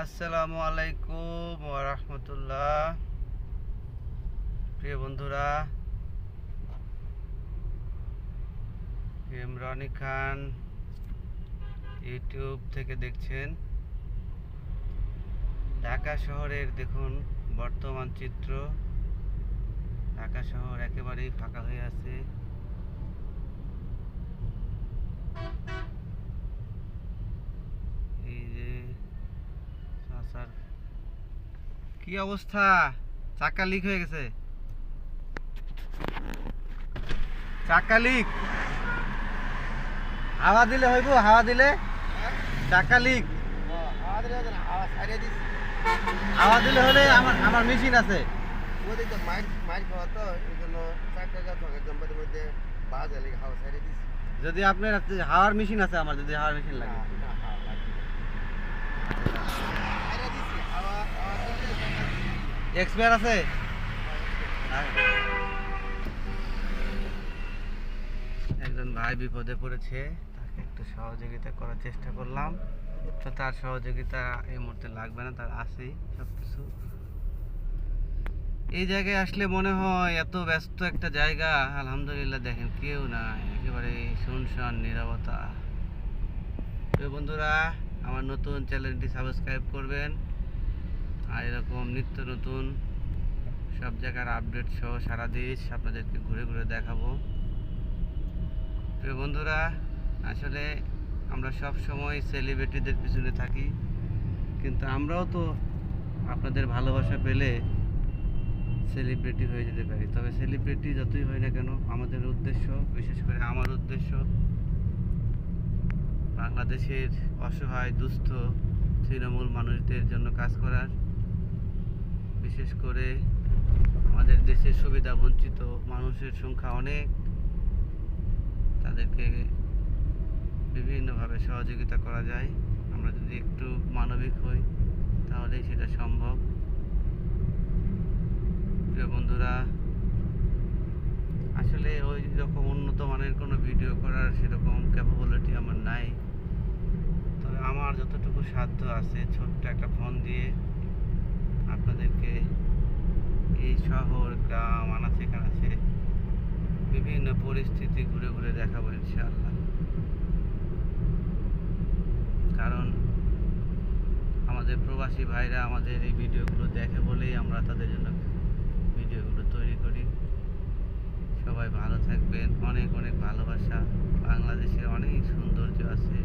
আসসালামু আলাইকুম ওয়া রাহমাতুল্লাহ। প্রিয় বন্ধুরা, ইমরানি খান ইউটিউব থেকে দেখছেন। ঢাকা শহরের দেখুন বর্তমান চিত্র। ঢাকা শহর একেবারেই ফাঁকা হয়ে আছে। এই যে চাচার কি অবস্থা, চাকা লিক হয়ে গেছে। চাকা লিক, হাওয়া দিলে হইব, হাওয়া দিলে চাকা লিক। হাওয়া দিলে হলে আমার আমার মেশিন আছে। যদি আপনার হাওয়ার মেশিন আছে, আমার যদি হাওয়ার মেশিন লাগে। এক্সপায়ার আছে। একজন ভাই বিপদে পড়েছে, তাকে একটু সহযোগিতা করার চেষ্টা করলাম। তো তার সহযোগিতা এই মুহূর্তে লাগবে না, তার আছেই সব কিছু। এই জায়গায় আসলে মনে হয় এত ব্যস্ত একটা জায়গা, আলহামদুলিল্লাহ দেখেন কেউ নাই, একেবারে শুনশান নীরবতা। তো বন্ধুরা, আমার নতুন চ্যানেলটি সাবস্ক্রাইব করবেন, আর এরকম নিত্য নতুন সব জায়গার আপডেট সহ সারা দেশ আপনাদেরকে ঘুরে ঘুরে দেখাবো। প্রিয় বন্ধুরা, আসলে আমরা সব সময় সেলিব্রিটিদের পিছনে থাকি, কিন্তু আমরাও তো আপনাদের ভালোবাসা পেলে সেলিব্রিটি হয়ে যেতে পারি। তবে সেলিব্রিটি যতই হয় না কেন, আমাদের উদ্দেশ্য, বিশেষ করে আমার উদ্দেশ্য, বাংলাদেশের অসহায় দুস্থ তৃণমূল মানুষদের জন্য কাজ করার। বিশেষ করে আমাদের দেশের সুবিধা বঞ্চিত মানুষের সংখ্যা অনেক, তাদেরকে বিভিন্নভাবে সহযোগিতা করা যায়। আমরা যদি একটু মানবিক হই তাহলেই সেটা সম্ভব। প্রিয় বন্ধুরা, আসলে ওই রকম উন্নত মানের কোনো ভিডিও করার সেরকম ক্যাপাবিলিটি আমার নাই। তবে আমার যতটুকু সাধ্য আছে, ছোট্ট একটা ফোন দিয়ে আপনাদেরকে এই শহর, গ্রাম, আনাচে কানাচে বিভিন্ন পরিস্থিতি ঘুরে ঘুরে দেখাবো ইনশাআল্লাহ। কারণ আমাদের প্রবাসী ভাইরা আমাদের এই ভিডিওগুলো দেখে বলেই আমরা তাদের জন্য ভিডিওগুলো তৈরি করি। সবাই ভালো থাকবেন, অনেক অনেক ভালোবাসা। বাংলাদেশের অনেক সৌন্দর্য আছে।